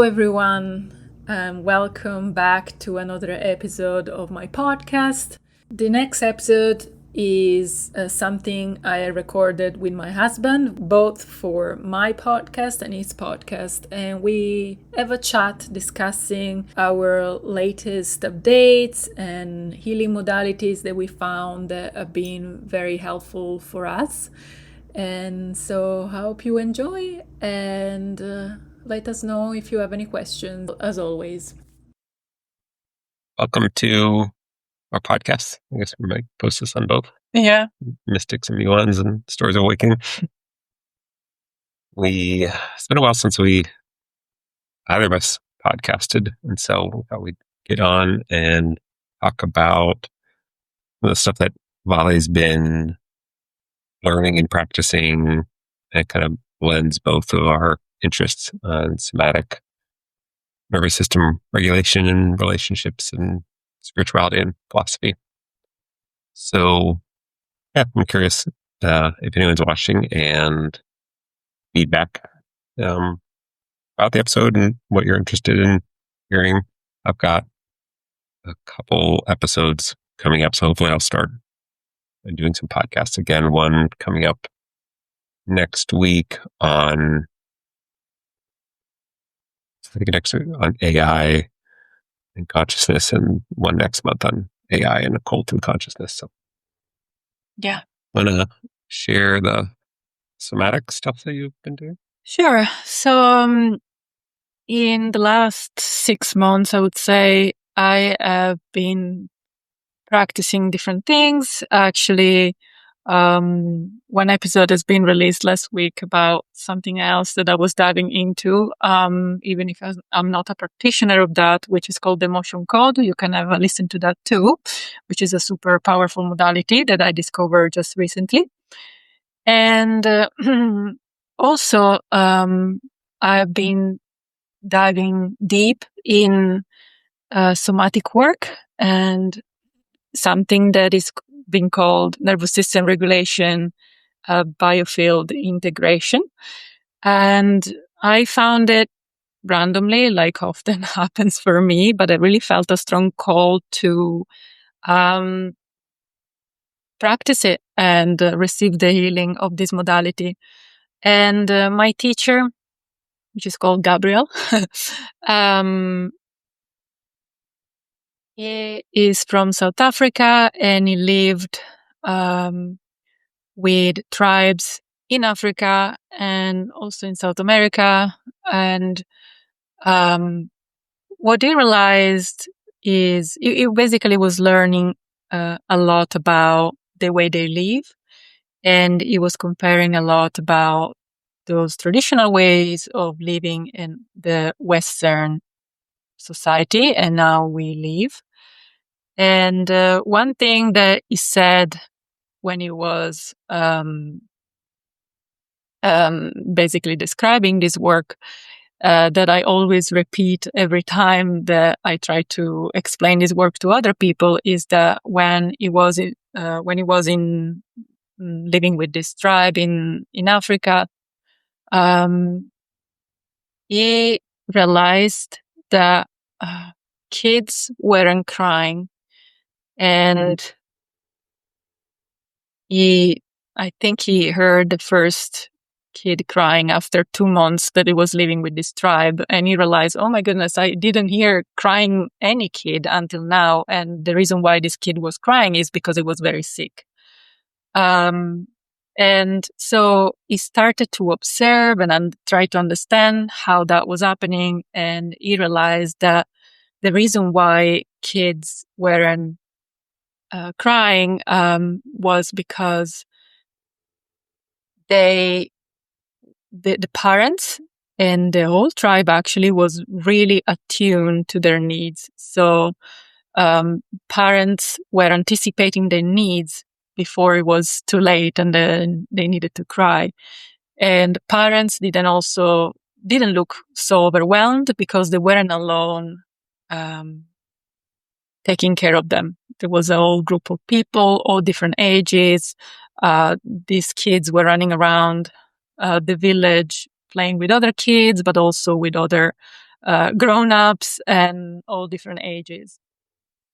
Hello, everyone, and welcome back to another episode of my podcast. The next episode is something I recorded with my husband, both for my podcast and his podcast, and we have a chat discussing our latest updates and healing modalities that we found that have been very helpful for us. And so I hope you enjoy and let us know if you have any questions, as always. Welcome to our podcast. I guess we might post this on both. Yeah. Mystics and Muons and Stories of Awakening. It's been a while since either of us podcasted. And so we thought we'd get on and talk about the stuff that Vale's been learning and practicing, and kind of blends both of our interests on somatic nervous system regulation and relationships and spirituality and philosophy. So, yeah, I'm curious if anyone's watching and feedback about the episode and what you're interested in hearing. I've got a couple episodes coming up, so hopefully I'll start doing some podcasts again. One coming up next week on AI and consciousness, and one next month on AI and occult and consciousness. So, yeah, want to share the somatic stuff that you've been doing? Sure. So, in the last 6 months, I would say I have been practicing different things. Actually, one episode has been released last week about something else that I was diving into, even if I'm not a practitioner of that, which is called the emotion code. You can have a listen to that too, which is a super powerful modality that I discovered just recently. And also, I've been diving deep in somatic work and something that is being called nervous system regulation, biofield integration. And I found it randomly, like often happens for me, but I really felt a strong call to practice it and receive the healing of this modality. And my teacher, which is called Gabriel, he is from South Africa, and he lived with tribes in Africa and also in South America. And what he realized is he basically was learning a lot about the way they live, and he was comparing a lot about those traditional ways of living in the Western society and how we live. And one thing that he said when he was basically describing this work that I always repeat every time that I try to explain this work to other people is that when he was in living with this tribe in Africa, he realized that kids weren't crying, and I think he heard the first kid crying after 2 months that he was living with this tribe, and he realized, oh my goodness, I didn't hear crying any kid until now, and the reason why this kid was crying is because he was very sick. And so he started to observe and try to understand how that was happening, and he realized that the reason why kids weren't crying was because the parents and the whole tribe actually was really attuned to their needs. So parents were anticipating their needs before it was too late and then they needed to cry. And parents didn't look so overwhelmed because they weren't alone taking care of them. There was a whole group of people, all different ages. These kids were running around the village playing with other kids, but also with other grown-ups and all different ages.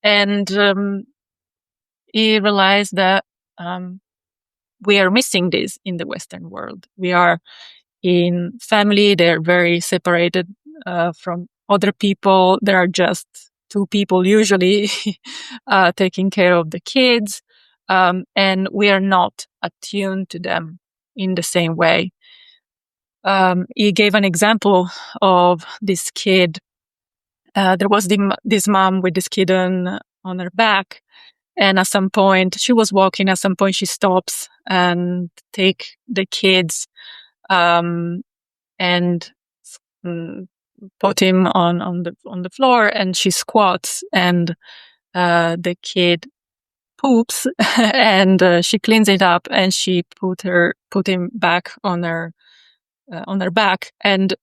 And he realized that we are missing this in the Western world. We are in family, they're very separated from other people. There are just two people usually taking care of the kids, and we are not attuned to them in the same way. He gave an example of this kid. There was this mom with this kid on her back, and at some point she was walking. At some point she stops and take the kids and put him on the floor, and she squats, and the kid poops, and she cleans it up, and she put him back on her back, and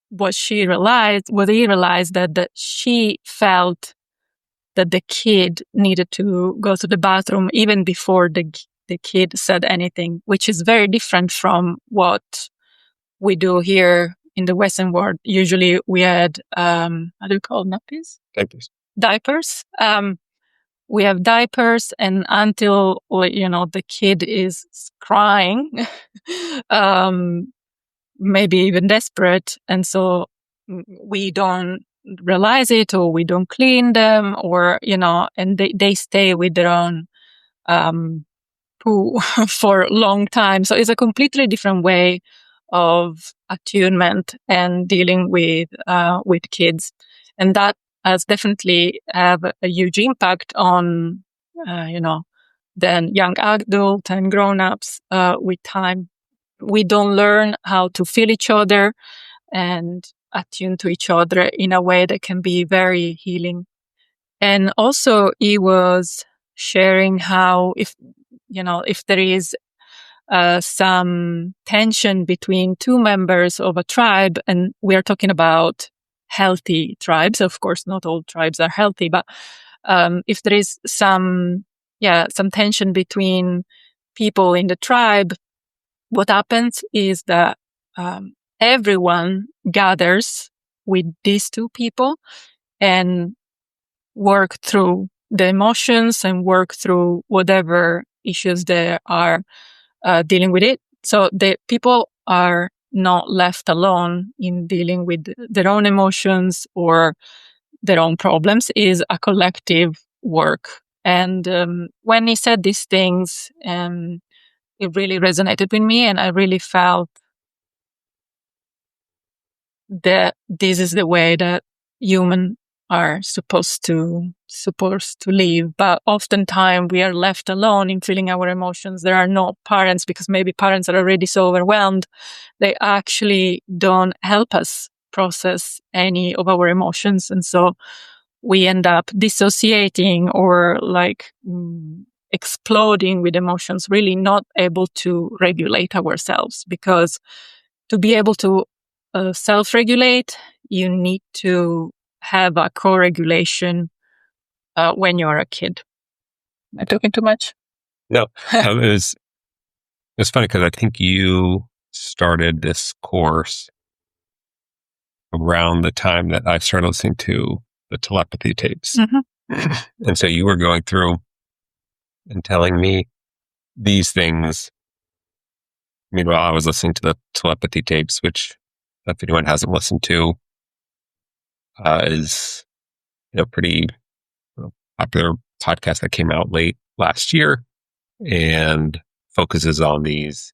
what he realized that she felt that the kid needed to go to the bathroom even before the kid said anything, which is very different from what we do here in the Western world. Usually we had, how do you call nappies? Diapers. We have diapers, and until, the kid is crying, maybe even desperate, and so we don't realize it, or we don't clean them, or, and they stay with their own poo for a long time. So it's a completely different way of attunement and dealing with kids, and that has definitely have a huge impact on then young adult and grown-ups. With time, we don't learn how to feel each other and attune to each other in a way that can be very healing. And also, he was sharing how if there is some tension between two members of a tribe, and we are talking about healthy tribes. Of course, not all tribes are healthy, but if there is some tension between people in the tribe, what happens is that everyone gathers with these two people and work through the emotions and work through whatever issues they are dealing with it. So the people are not left alone in dealing with their own emotions or their own problems. Is a collective work. And when he said these things, it really resonated with me, and I really felt that this is the way that humans are supposed to live. But oftentimes we are left alone in feeling our emotions. There are no parents, because maybe parents are already so overwhelmed. They actually don't help us process any of our emotions. And so we end up dissociating or exploding with emotions, really not able to regulate ourselves. Because to be able to self-regulate, you need to have a co-regulation when you're a kid. Am I talking too much? No, it was funny because I think you started this course around the time that I started listening to the telepathy tapes. Mm-hmm. And so you were going through and telling me these things. Meanwhile, I was listening to the telepathy tapes, which, if anyone hasn't listened to, is pretty popular podcast that came out late last year and focuses on these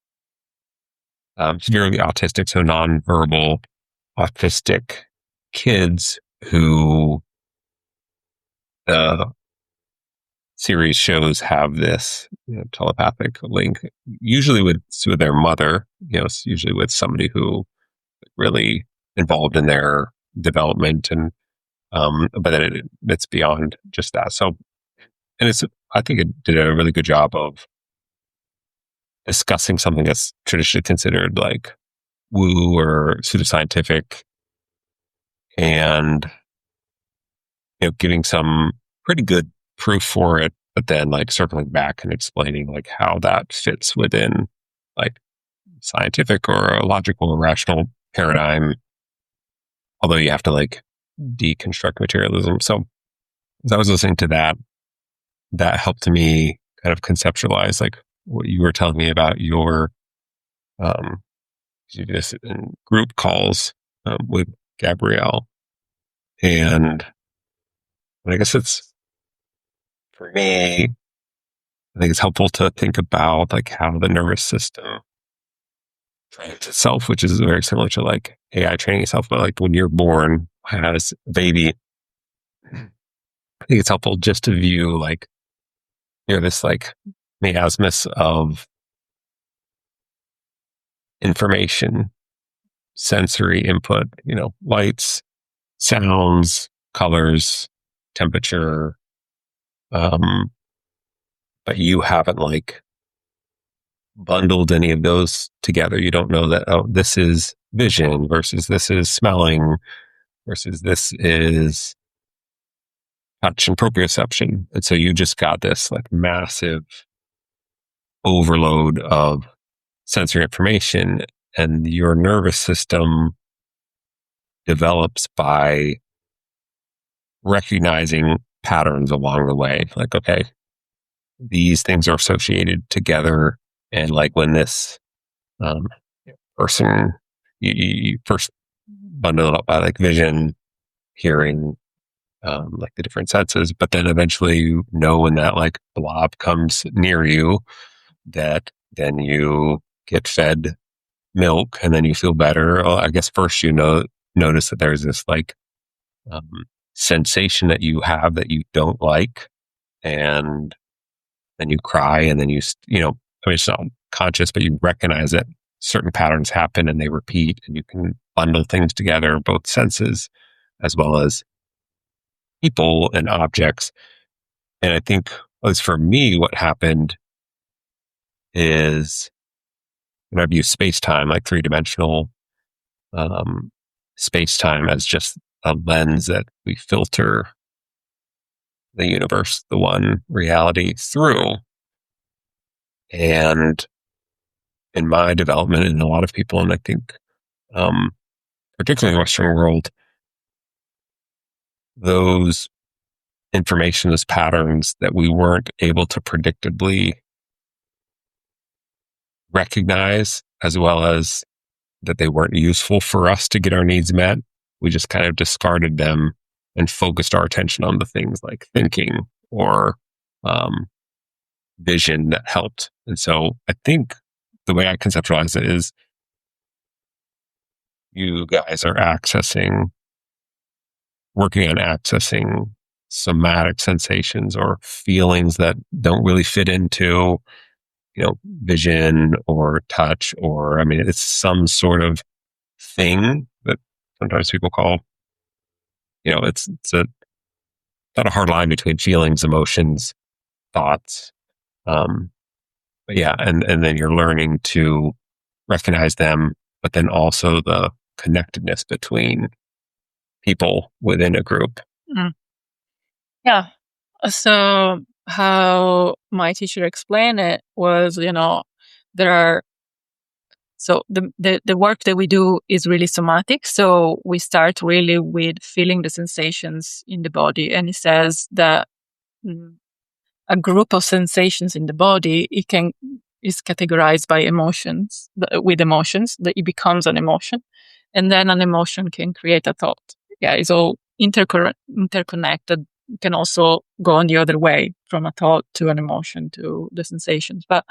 severely autistic, so nonverbal autistic kids who the series shows have this telepathic link, usually with their mother, usually with somebody who really involved in their development, and but then it's beyond just that. So, and I think it did a really good job of discussing something that's traditionally considered like woo or pseudoscientific, and giving some pretty good proof for it, but then circling back and explaining how that fits within scientific or a logical or rational paradigm, although you have to like deconstruct materialism. So as I was listening to that, that helped me kind of conceptualize like what you were telling me about your, you do this in group calls with Gabrielle. And I guess it's, for me, I think it's helpful to think about like how the nervous system trains itself, which is very similar to like AI training itself. But like when you're born as a baby, I think it's helpful just to view like, this like miasmus of information, sensory input, lights, sounds, colors, temperature. But you haven't like bundled any of those together. You don't know that, oh, this is vision versus this is smelling versus this is touch and proprioception. And so you just got this like massive overload of sensory information, and your nervous system develops by recognizing patterns along the way. Like, okay, these things are associated together. And like when this person, you first bundle it up by like vision, hearing, like the different senses, but then eventually you know when that like blob comes near you, that then you get fed milk and then you feel better. Well, I guess first notice that there's this like sensation that you have that you don't like, and then you cry, and then you it's not conscious, but you recognize that certain patterns happen and they repeat, and you can bundle things together, both senses as well as people and objects. And I think, at least for me, what happened is, when I view space-time, like three-dimensional space-time, as just a lens that we filter the universe, the one reality through. And in my development, and a lot of people, and I think particularly in the Western world, those information, those patterns that we weren't able to predictably recognize, as well as that they weren't useful for us to get our needs met, we just kind of discarded them and focused our attention on the things like thinking or vision that helped. And so I think the way I conceptualize it is, you guys are working on accessing somatic sensations or feelings that don't really fit into, vision or touch, or, it's some sort of thing that sometimes people call, it's not a hard line between feelings, emotions, thoughts. But yeah, and then you're learning to recognize them, but then also the connectedness between people within a group. Mm. Yeah. So how my teacher explained it was, there are, so the work that we do is really somatic. So we start really with feeling the sensations in the body. And he says that a group of sensations in the body, is categorized by emotions, with emotions, that it becomes an emotion. And then an emotion can create a thought. Yeah, it's all interconnected. It can also go on the other way, from a thought to an emotion to the sensations. But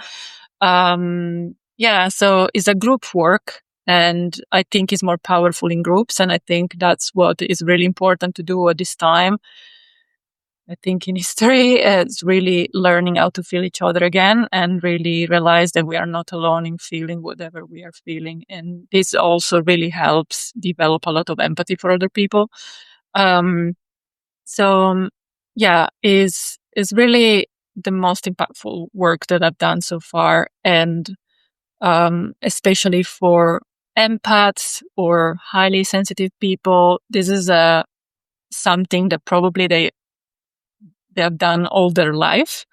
so it's a group work, and I think it's more powerful in groups. And I think that's what is really important to do at this time. I think in history, it's really learning how to feel each other again, and really realize that we are not alone in feeling whatever we are feeling. And this also really helps develop a lot of empathy for other people. Is really the most impactful work that I've done so far. And especially for empaths or highly sensitive people, this is something that probably they have done all their life,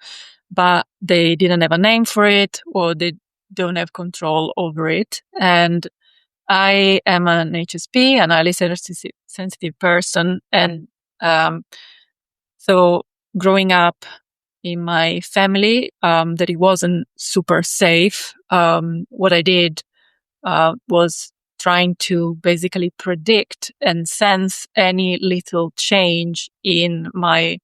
but they didn't have a name for it, or they don't have control over it. And I am an HSP, an highly sensitive person. And so growing up in my family, that it wasn't super safe, what I did was trying to basically predict and sense any little change in my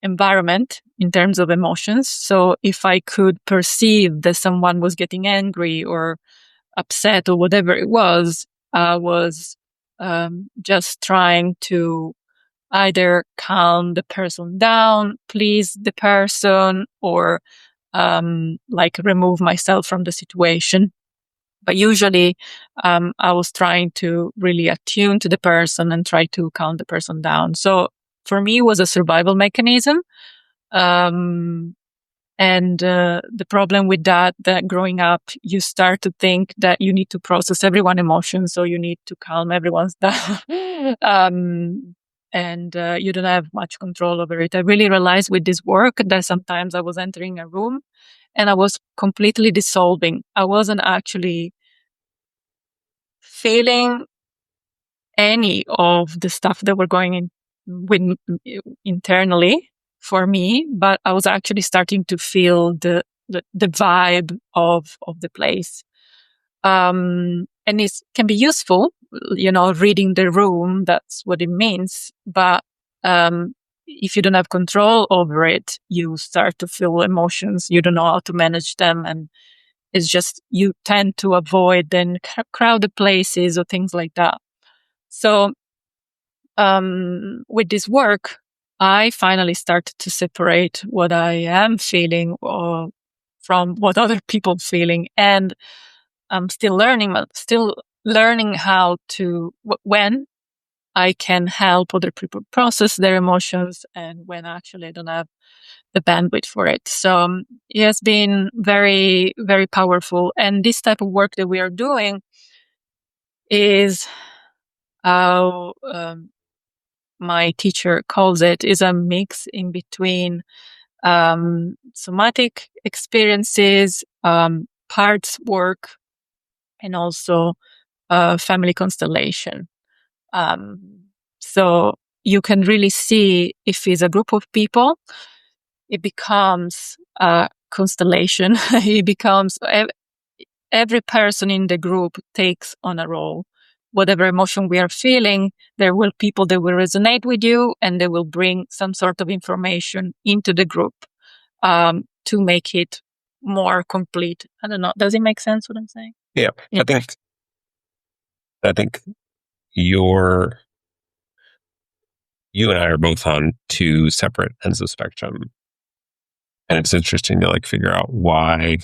environment in terms of emotions. So if I could perceive that someone was getting angry or upset or whatever it was, I was just trying to either calm the person down, please the person, or like remove myself from the situation. But usually, I was trying to really attune to the person and try to calm the person down. So for me, it was a survival mechanism. Um, and the problem with that growing up, you start to think that you need to process everyone's emotions, so you need to calm everyone's down. And you don't have much control over it. I really realized with this work that sometimes I was entering a room and I was completely dissolving. I wasn't actually feeling any of the stuff that were going in with internally for me, but I was actually starting to feel the vibe of the place. And it can be useful, reading the room. That's what it means. But if you don't have control over it, you start to feel emotions. You don't know how to manage them, and it's just you tend to avoid then crowded places or things like that. So with this work, I finally started to separate what I am feeling from what other people feeling, and I'm still learning how to when I can help other people process their emotions, and when actually I don't have the bandwidth for it. So it has been very, very powerful. And this type of work that we are doing is how my teacher calls it, is a mix in between somatic experiences, parts work, and also family constellation. So you can really see if it's a group of people, it becomes a constellation. It becomes every person in the group takes on a role. Whatever emotion we are feeling, there will people that will resonate with you, and they will bring some sort of information into the group to make it more complete. I don't know. Does it make sense what I'm saying? Yeah. I think you and I are both on two separate ends of the spectrum. And it's interesting to figure out why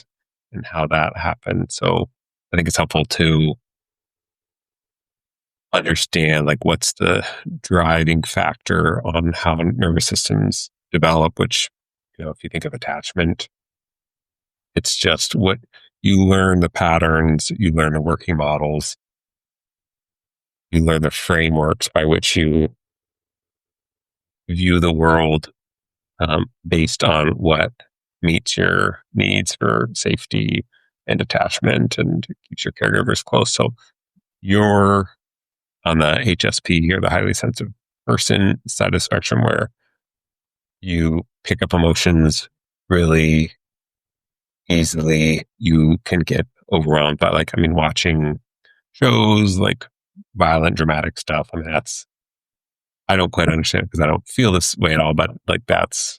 and how that happened. So I think it's helpful to understand what's the driving factor on how nervous systems develop, which, if you think of attachment, it's just what you learn, the patterns, you learn the working models, you learn the frameworks by which you view the world, based on what meets your needs for safety and attachment and keeps your caregivers close. So you're on the HSP, or the highly sensitive person side of the spectrum, where you pick up emotions really easily. You can get overwhelmed by watching shows like violent, dramatic stuff. I don't quite understand because I don't feel this way at all, but that's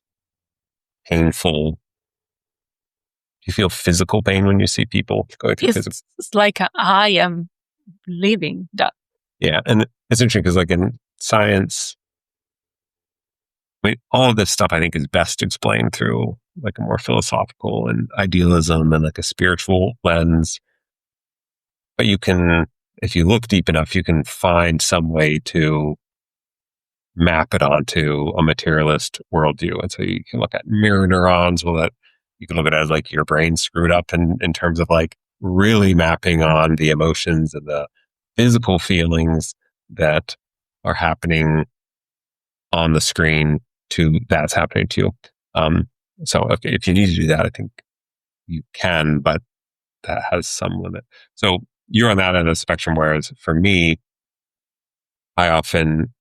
painful. Do you feel physical pain when you see people going through physical? It's like I am living that. Yeah. And it's interesting because in science, all of this stuff I think is best explained through a more philosophical and idealism and a spiritual lens. But you can, if you look deep enough, you can find some way to map it onto a materialist worldview. And so you can look at mirror neurons. Well, you can look at it as your brain screwed up in terms of really mapping on the emotions and the physical feelings that are happening on the screen to that's happening to you. So if you need to do that, I think you can, but that has some limit. So you're on that end of the spectrum, whereas for me, I often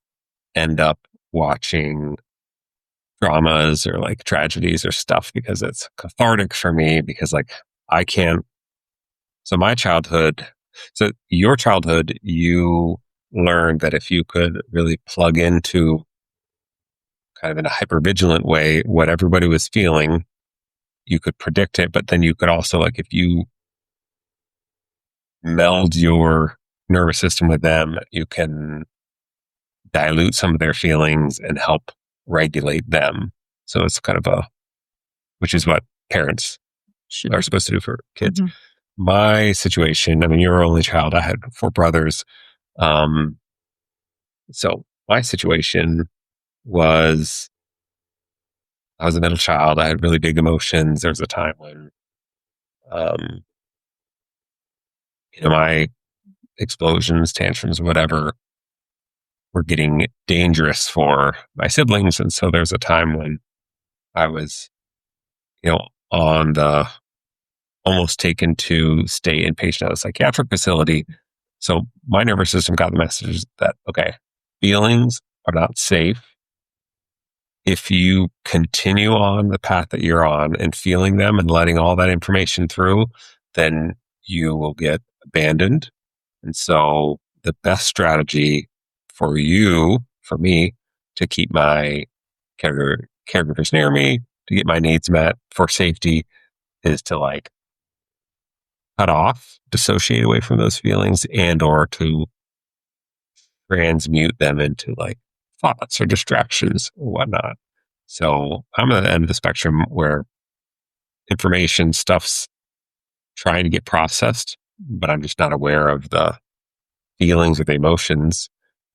end up watching dramas or like tragedies or stuff because it's cathartic for me because like I can't. So your childhood, you learned that if you could really plug into kind of in a hypervigilant way what everybody was feeling, you could predict it. But then you could also like if you meld your nervous system with them, you can dilute some of their feelings and help regulate them. So it's kind of which is what parents are supposed to do for kids. Mhm. My situation, I mean, you're an only child. I had 4 brothers. Um, so my situation was I was a middle child. I had really big emotions. There was a time when, um, my explosions, tantrums, whatever, were getting dangerous for my siblings. And so there's a time when I was, on the almost taken to stay inpatient at a psychiatric facility. So my nervous system got the message that, okay, feelings are not safe. If you continue on the path that you're on and feeling them and letting all that information through, then you will get abandoned. And so the best strategy for me, to keep my caregivers near me, to get my needs met for safety, is to like cut off, dissociate away from those feelings, and or to transmute them into like thoughts or distractions or whatnot. So I'm at the end of the spectrum where information stuff's trying to get processed, but I'm just not aware of the feelings or the emotions.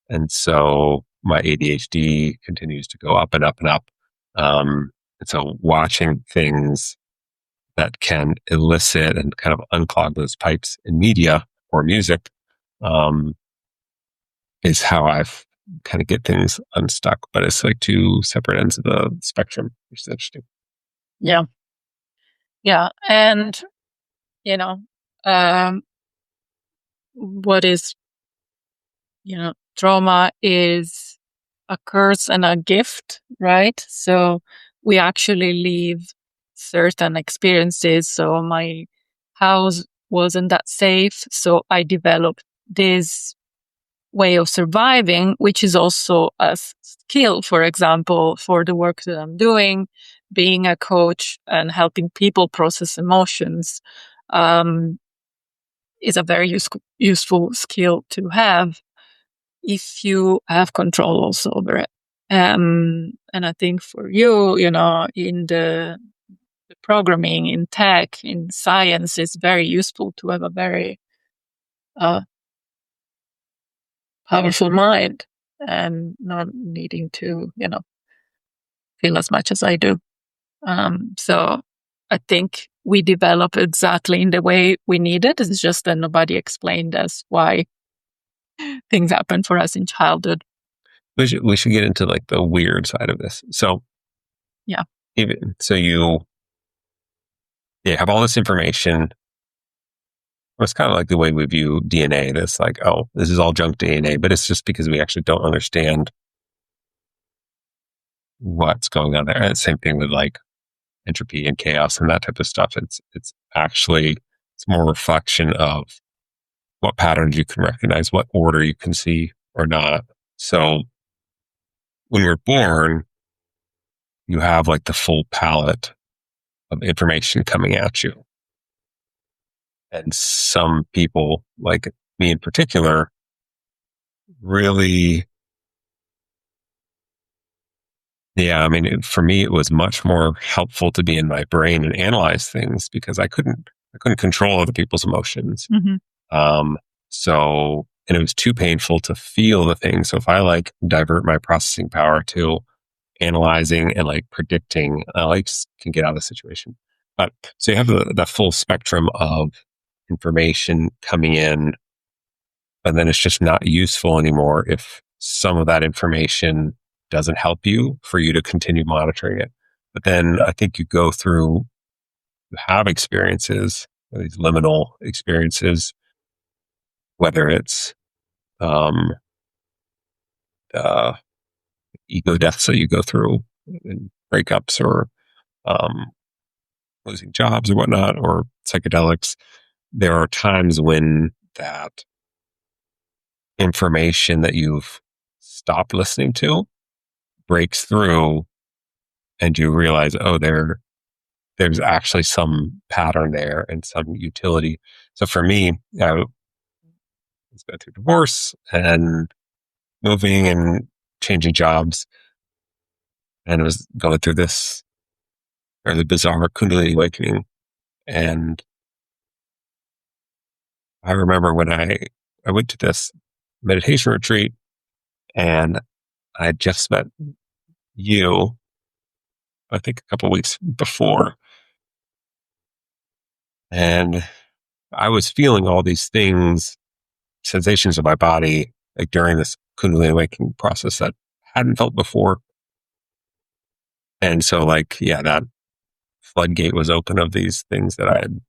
And so my ADHD continues to go up and up and up. And so watching things that can elicit and kind of unclog those pipes in media or music um, is how I've kind of get things unstuck. But it's like 2 separate ends of the spectrum, which is interesting. Yeah. Yeah. And, you know, um, what is, trauma is a curse and a gift, right? So we actually leave certain experiences. So my house wasn't that safe. So I developed this way of surviving, which is also a skill, for example, for the work that I'm doing, being a coach and helping people process emotions, is a very useful skill to have if you have control also over it. And I think for you, in the programming, in tech, in science, it's very useful to have a very uh, powerful mind and not needing to, feel as much as I do. So I think we develop exactly in the way we need it. It's just that nobody explained us why things happen for us in childhood. We should get into like the weird side of this. So Yeah. You have all this information. It's kind of like the way we view DNA. That's like, oh, this is all junk DNA, but it's just because we actually don't understand what's going on there. And same thing with like entropy and chaos and that type of stuff. It's actually it's more reflection of what patterns you can recognize, what order you can see or not. So when you're born, you have like the full palette of information coming at you. And some people, like me in particular, really, I mean, for me, it was much more helpful to be in my brain and analyze things because I couldn't control other people's emotions. Mm-hmm. And it was too painful to feel the thing. So if I like divert my processing power to analyzing and like predicting, I like can get out of the situation. But so you have the full spectrum of information coming in, and then it's just not useful anymore if some of that information doesn't help you for you to continue monitoring it. But then I think you have experiences, these liminal experiences, whether it's ego deaths that you go through, and breakups, or losing jobs or whatnot, or psychedelics, there are times when that information that you've stopped listening to breaks through, and you realize, oh, there's actually some pattern there and some utility. So for me, I was going through divorce and moving and changing jobs, and I was going through this fairly bizarre Kundalini awakening. And I remember when I went to this meditation retreat, and I had just met you, I think a couple of weeks before, and I was feeling all these things, sensations of my body, like during this Kundalini awakening process that I hadn't felt before. And so, like, yeah, that floodgate was open of these things that I had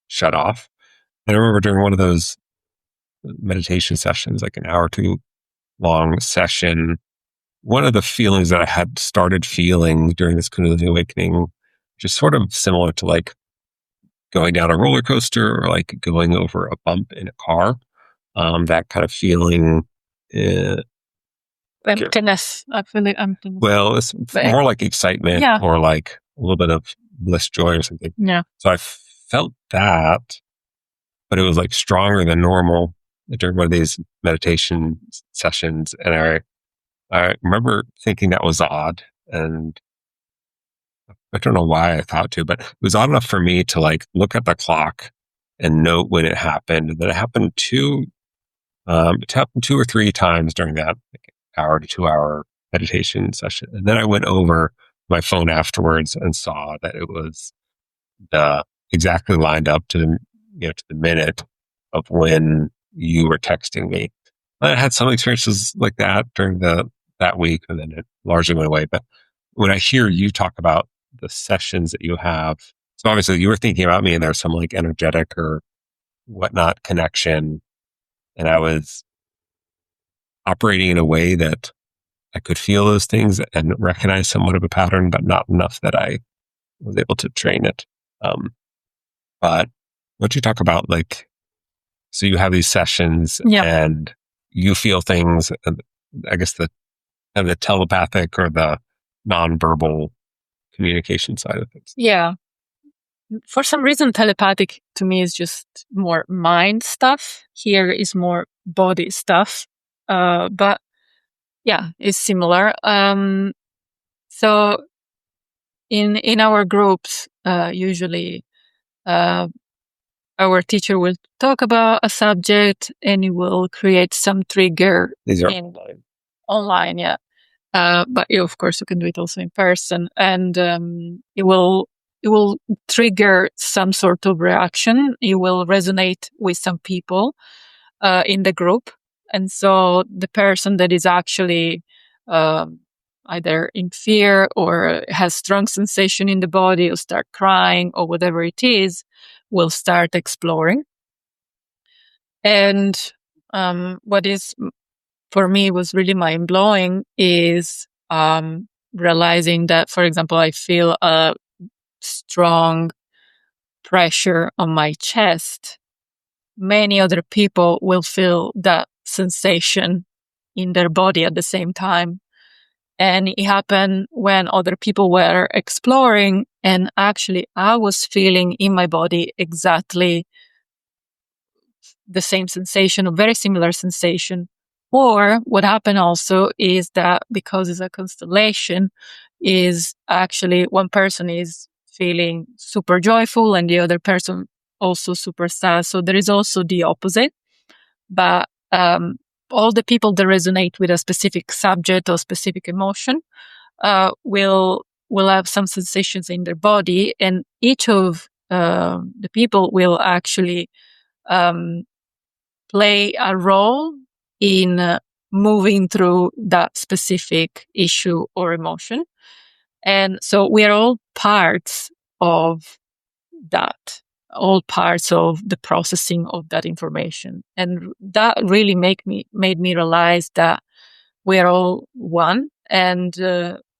shut off. And I remember during one of those meditation sessions, like an hour or two long session, one of the feelings that I had started feeling during this Kundalini awakening, just sort of similar to like going down a roller coaster or like going over a bump in a car, that kind of feeling. Emptiness. I feel like emptiness. Well, it's more like excitement, Yeah. or like a little bit of bliss, joy, or something. Yeah. So I felt that, but it was like stronger than normal during one of these meditation sessions. And I remember thinking that was odd, and I don't know why I thought to, but it was odd enough for me to like look at the clock and note when it happened. And that it happened it happened 2 or 3 times during that hour to 2 hour meditation session. And then I went over my phone afterwards and saw that it was exactly lined up to to the minute of when you were texting me. I had some experiences like that during that week, and then it largely went away. But when I hear you talk about the sessions that you have, so obviously you were thinking about me, and there's some like energetic or whatnot connection, and I was operating in a way that I could feel those things and recognize somewhat of a pattern, but not enough that I was able to train it. But what you talk about, like, so you have these sessions, and you feel things, and I guess the telepathic or the nonverbal communication side of things. Yeah. For some reason, telepathic to me is just more mind stuff. Here is more body stuff. But yeah, it's similar. So in our groups, usually, our teacher will talk about a subject, and he will create some trigger. These are online, yeah. But of course, you can do it also in person, and it will trigger some sort of reaction. It will resonate with some people in the group, and so the person that is actually either in fear or has strong sensation in the body, or start crying or whatever it is, will start exploring. And what is for me was really mind blowing is realizing that, for example, I feel a strong pressure on my chest. Many other people will feel that sensation in their body at the same time. And it happened when other people were exploring, and actually I was feeling in my body exactly the same sensation, a very similar sensation. Or what happened also is that because it's a constellation, is actually one person is feeling super joyful and the other person also super sad. So there is also the opposite. But all the people that resonate with a specific subject or specific emotion will have some sensations in their body, and each of the people will actually play a role in moving through that specific issue or emotion. And so we are all parts of that, all parts of the processing of that information. And that really made me realize that we are all one, and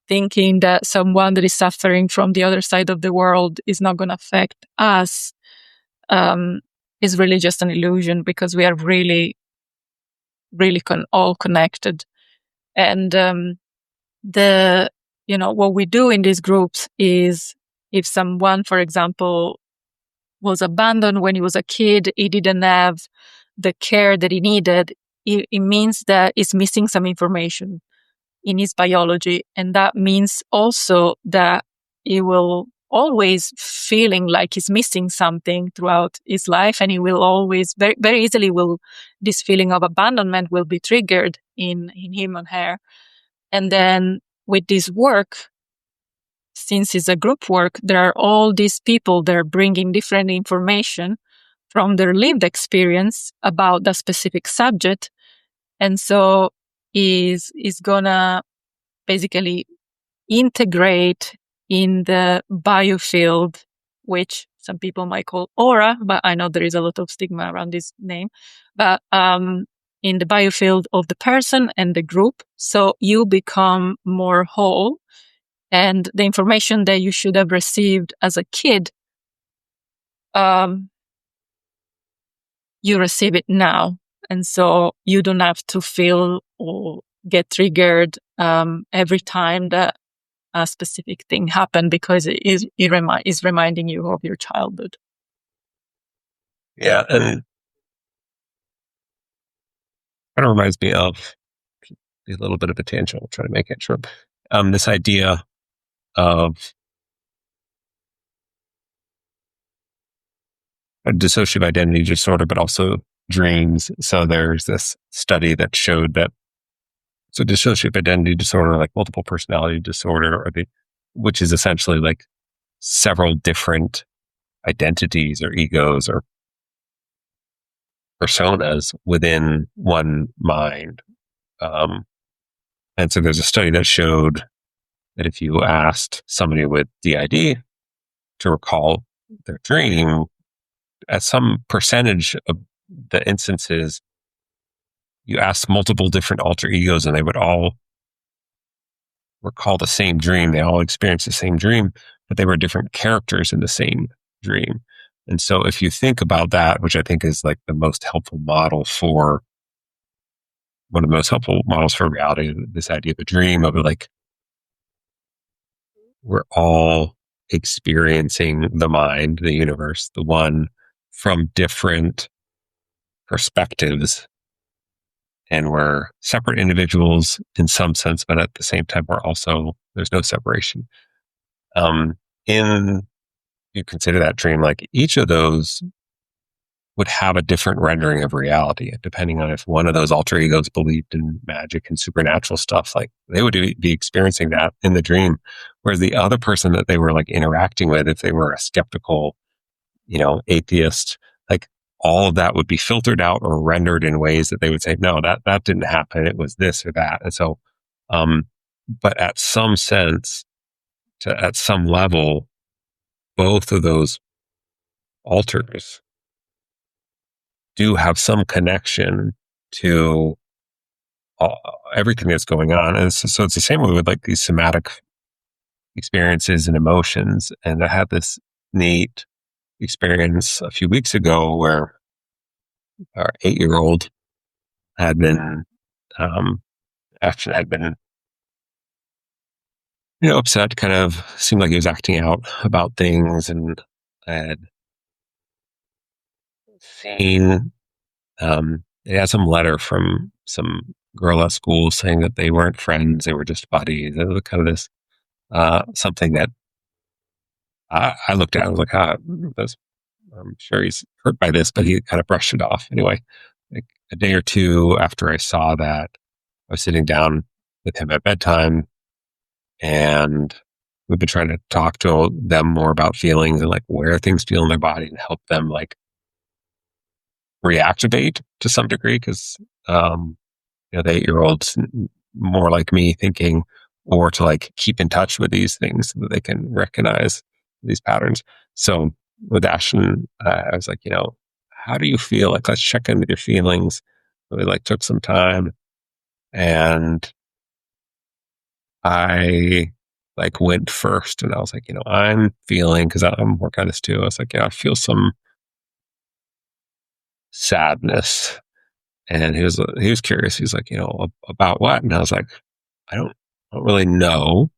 thinking that someone that is suffering from the other side of the world is not going to affect us is really just an illusion, because we are really, really all connected. And what we do in these groups is, if someone, for example, was abandoned when he was a kid, he didn't have the care that he needed, it means that he's missing some information in his biology. And that means also that he will always feeling like he's missing something throughout his life. And he will always very, very easily this feeling of abandonment will be triggered in him or her. And then with this work, since it's a group work, there are all these people that are bringing different information from their lived experience about the specific subject. And so is gonna basically integrate in the biofield, which some people might call aura, but I know there is a lot of stigma around this name, but in the biofield of the person and the group. So you become more whole, and the information that you should have received as a kid, you receive it now. And so you don't have to feel or get triggered every time that a specific thing happened, because it is reminding you of your childhood. Yeah, and kind of reminds me of a little bit of a tangent. I'll try to make it short. This idea of a dissociative identity disorder, but also dreams. So there's this study that showed that dissociative identity disorder, like multiple personality disorder, which is essentially like several different identities or egos or personas within one mind. And so there's a study that showed that if you asked somebody with DID to recall their dream, at some percentage of the instances, you asked multiple different alter egos and they would all recall the same dream. They all experienced the same dream, but they were different characters in the same dream. And so if you think about that, which I think is like one of the most helpful models for reality, this idea of a dream, of like, we're all experiencing the mind, the universe, the one, from different perspectives. And we're separate individuals in some sense, but at the same time, there's no separation. You consider that dream, like each of those would have a different rendering of reality, depending on if one of those alter egos believed in magic and supernatural stuff. Like they would be experiencing that in the dream, whereas the other person that they were like interacting with, if they were a skeptical, atheist, like all of that would be filtered out or rendered in ways that they would say, no, that didn't happen. It was this or that. And so, but at some sense, at some level, both of those alters do have some connection to everything that's going on. And so it's the same way with like these somatic experiences and emotions. And I had this neat experience a few weeks ago where our 8-year-old had been, upset, kind of seemed like he was acting out about things. And I had seen, they had some letter from some girl at school saying that they weren't friends, they were just buddies. It was kind of this, something that I looked at, I was like, I'm sure he's hurt by this, but he kind of brushed it off. Anyway, like a day or two after I saw that, I was sitting down with him at bedtime, and we've been trying to talk to them more about feelings and like where things feel in their body and help them like reactivate to some degree. Because, the 8-year-old's more like me thinking, or to like keep in touch with these things so that they can recognize these patterns. So with Ashton, I was like, how do you feel? Like, let's check in with your feelings. We like took some time. And I like went first, and I was like, I'm feeling, because I'm working on this too. I was like, I feel some sadness. And he was curious. He's like, about what? And I was like, I don't really know.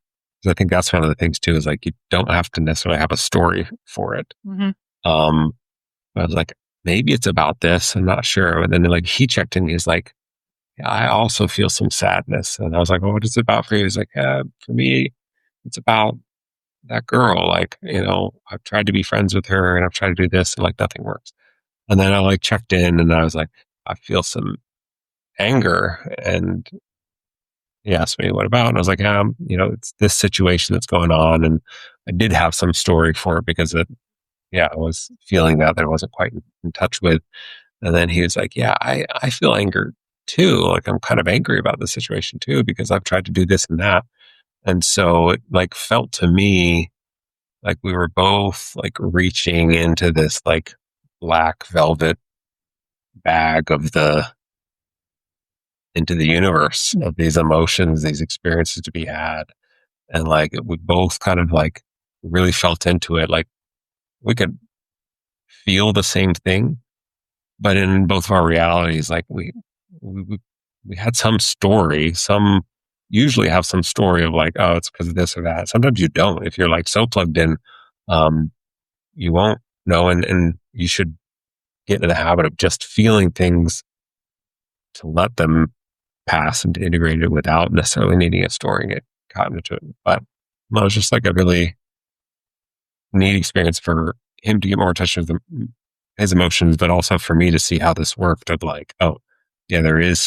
'Cause I think that's one of the things too, is like, you don't have to necessarily have a story for it. Mm-hmm. But I was like, maybe it's about this. I'm not sure. And then like he checked in. He's like, yeah, I also feel some sadness. And I was like, well, what is it about for you? He's like, for me, it's about that girl. Like, I've tried to be friends with her and I've tried to do this and like nothing works. And then I like checked in and I was like, I feel some anger. And he asked me what about, and I was like, it's this situation that's going on. And I did have some story for it because I was feeling that I wasn't quite in touch with. And then he was like, yeah, I feel anger too. Like I'm kind of angry about the situation too, because I've tried to do this and that. And so it like felt to me like we were both like reaching into this like black velvet bag into the universe of these emotions, these experiences to be had. And like we both kind of like really felt into it. Like we could feel the same thing, but in both of our realities, like we, we had some story, usually have some story of like, oh, it's because of this or that. Sometimes you don't. If you're like so plugged in, um, you won't know. And you should get into the habit of just feeling things to let them pass and to integrate it without necessarily needing a story and get caught into it. But it was just like a really neat experience for him to get more in touch with his emotions, but also for me to see how this worked of like, oh, yeah, there is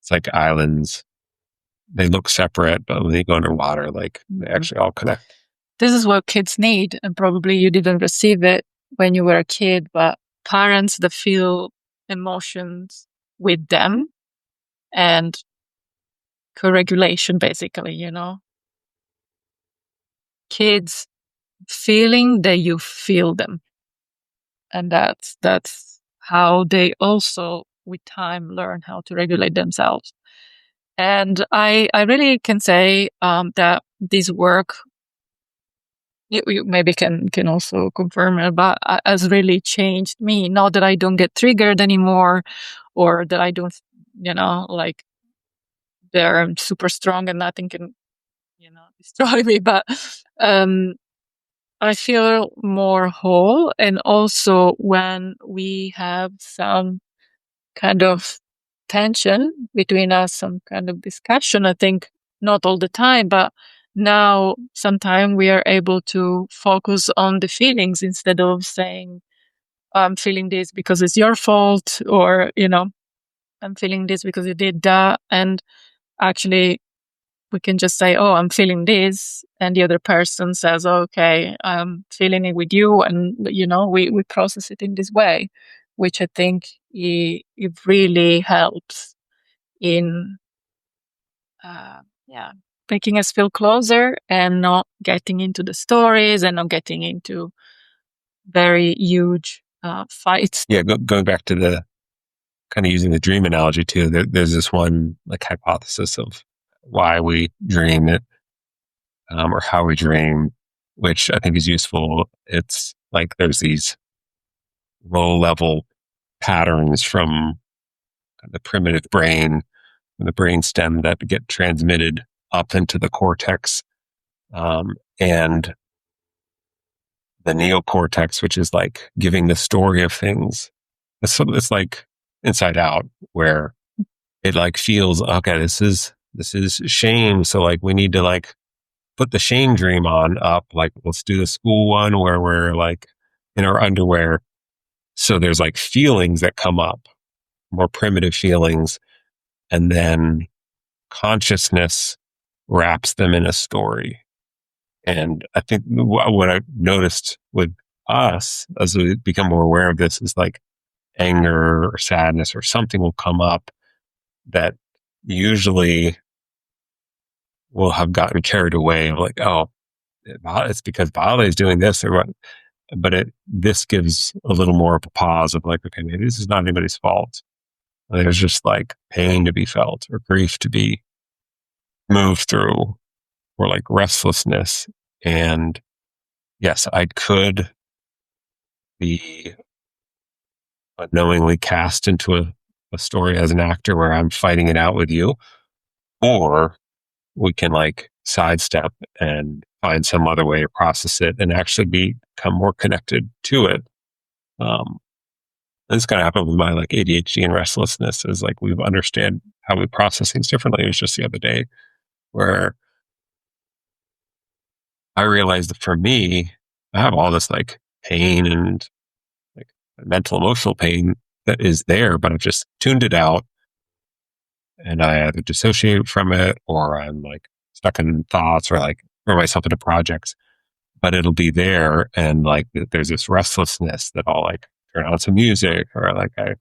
it's like islands. They look separate, but when they go underwater, like they actually all connect. This is what kids need, and probably you didn't receive it when you were a kid, but parents that feel emotions with them and co-regulation, basically, kids feeling that you feel them. And that's how they also with time learn how to regulate themselves. And I really can say that this work, you maybe can also confirm it, but has really changed me. Not that I don't get triggered anymore, or that I don't, like they're super strong and nothing can, destroy me. But I feel more whole. And also when we have some kind of tension between us, some kind of discussion, I think not all the time, but now sometimes we are able to focus on the feelings instead of saying, I'm feeling this because it's your fault, or, I'm feeling this because you did that. And actually, we can just say, oh, I'm feeling this. And the other person says, okay, I'm feeling it with you. And, we process it in this way, which I think it really helps in, yeah, making us feel closer and not getting into the stories and not getting into very huge fights. Yeah, going back to the kind of using the dream analogy too, there's this one like hypothesis of why we dream it, or how we dream, which I think is useful. It's like there's these low level patterns from the primitive brain, the brain stem that get transmitted up into the cortex, and the neocortex, which is like giving the story of things. It's like Inside Out, where it like feels, okay, this is shame. So like we need to like put the shame dream on up. Like let's do the school one where we're like in our underwear. So there's like feelings that come up, more primitive feelings, and then consciousness wraps them in a story. And I think what I noticed with us as we become more aware of this is like anger or sadness or something will come up that usually will have gotten carried away of like, oh, it's because Bali is doing this or what. But this gives a little more of a pause of like, okay, maybe this is not anybody's fault. There's just like pain to be felt or grief to be moved through or like restlessness. And yes, I could be unknowingly cast into a story as an actor where I'm fighting it out with you, or we can like sidestep and find some other way to process it and actually become more connected to it. Um, this kind of happened with my like ADHD and restlessness is like we understand how we process things differently. It was just the other day where I realized that for me, I have all this like pain and like mental, emotional pain that is there, but I've just tuned it out and I either dissociate from it or I'm like stuck in thoughts or like throw myself into projects, but it'll be there. And like there's this restlessness that I'll like turn on some music or like I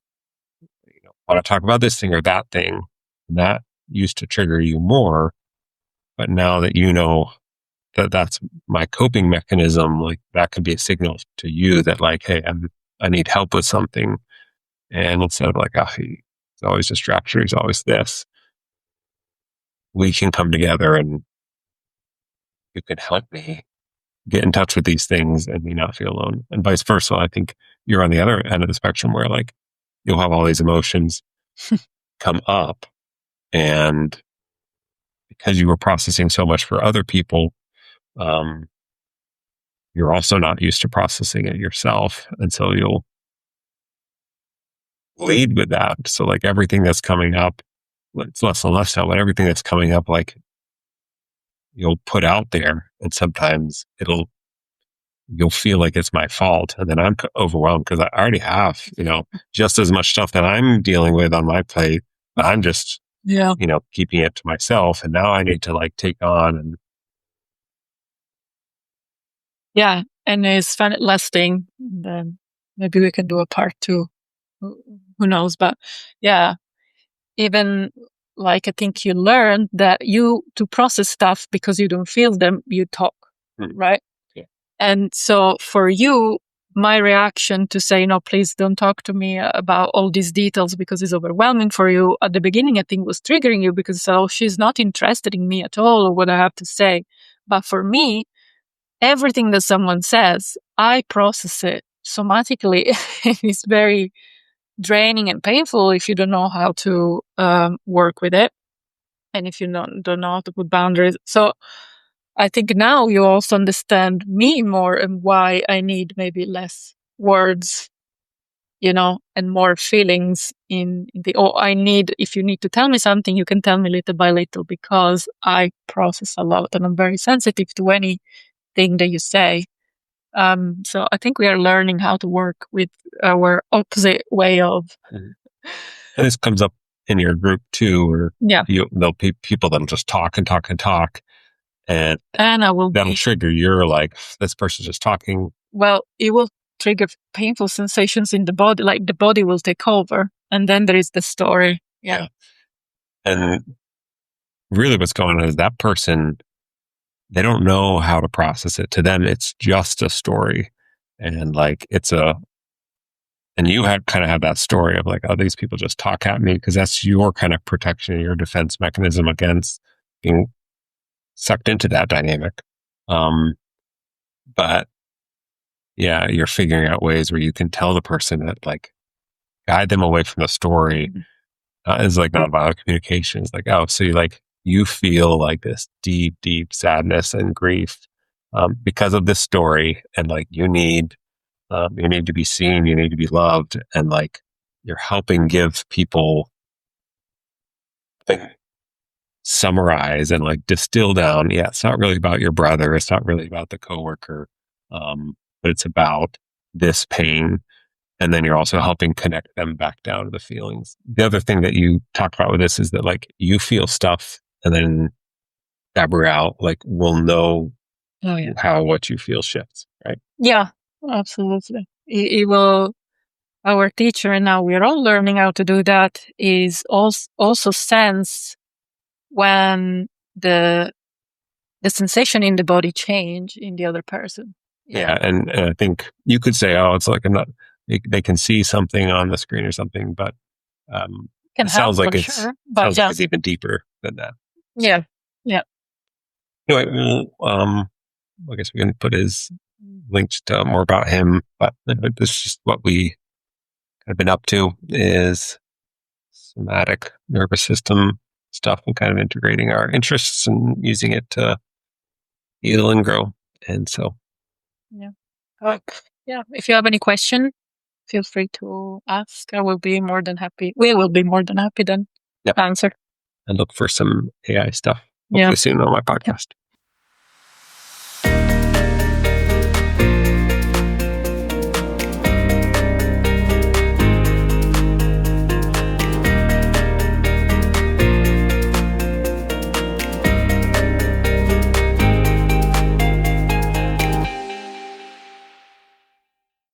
want to talk about this thing or that thing. And that used to trigger you more. But now that you know that that's my coping mechanism, like that could be a signal to you that like, hey, I need help with something. And instead of like, oh, he's always distracted, he's always this, we can come together and you can help me get in touch with these things and me not feel alone. And vice versa. I think you're on the other end of the spectrum where like you'll have all these emotions come up and because you were processing so much for other people, um, you're also not used to processing it yourself. And so you'll lead with that. So like everything that's coming up, it's less and less now, but everything that's coming up, like you'll put out there and sometimes you'll feel like it's my fault. And then I'm overwhelmed because I already have, just as much stuff that I'm dealing with on my plate, but I'm just, keeping it to myself. And now I need to like take on and. Yeah. And it's fun lasting. Then maybe we can do a part 2. Who knows? But yeah, even like I think you learned that to process stuff because you don't feel them, you talk, right? Yeah. And so for you, my reaction to say, no, please don't talk to me about all these details because it's overwhelming for you. At the beginning, I think was triggering you because she's not interested in me at all or what I have to say. But for me, everything that someone says, I process it somatically. It's very draining and painful if you don't know how to work with it and if you don't know how to put boundaries. So I think now you also understand me more and why I need maybe less words, and more feelings if you need to tell me something, you can tell me little by little because I process a lot and I'm very sensitive to anything that you say. So I think we are learning how to work with our opposite way of. And this comes up in your group too, where there'll be people that'll just talk and talk and talk, and that'll trigger you're like, this person's just talking. Well, it will trigger painful sensations in the body, like the body will take over, and then there is the story. Yeah. And really, what's going on is that person, they don't know how to process it. To them, it's just a story, and like and you kind of have that story of like, oh, these people just talk at me because that's your kind of protection, your defense mechanism against being sucked into that dynamic. But yeah, you're figuring out ways where you can tell the person that like guide them away from the story is like nonviolent communication. It's like, oh, so you feel like this deep, deep sadness and grief because of this story, and like you need to be seen, you need to be loved, and like you're helping give people summarize and like distill down. Yeah, it's not really about your brother, it's not really about the coworker, but it's about this pain. And then you're also helping connect them back down to the feelings. The other thing that you talked about with this is that like you feel stuff, and then Gabrielle like will know how what you feel shifts, right? Yeah, absolutely. It will. Our teacher, and now we're all learning how to do that, is also sense when the sensation in the body change in the other person. Yeah, and I think you could say, oh, it's like they can see something on the screen or something, but can It sounds help like for it's sure. But sounds yeah, like it's even deeper than that. yeah, yeah. Anyway, I guess we can put his links to more about him, but this is just what we have been up to is somatic nervous system stuff and kind of integrating our interests and using it to heal and grow. And so, Yeah. Yeah. If you have any question, feel free to ask. I will be more than happy. We will be more than happy then Yep. to answer. And look for some AI stuff Yeah. hopefully soon on my podcast.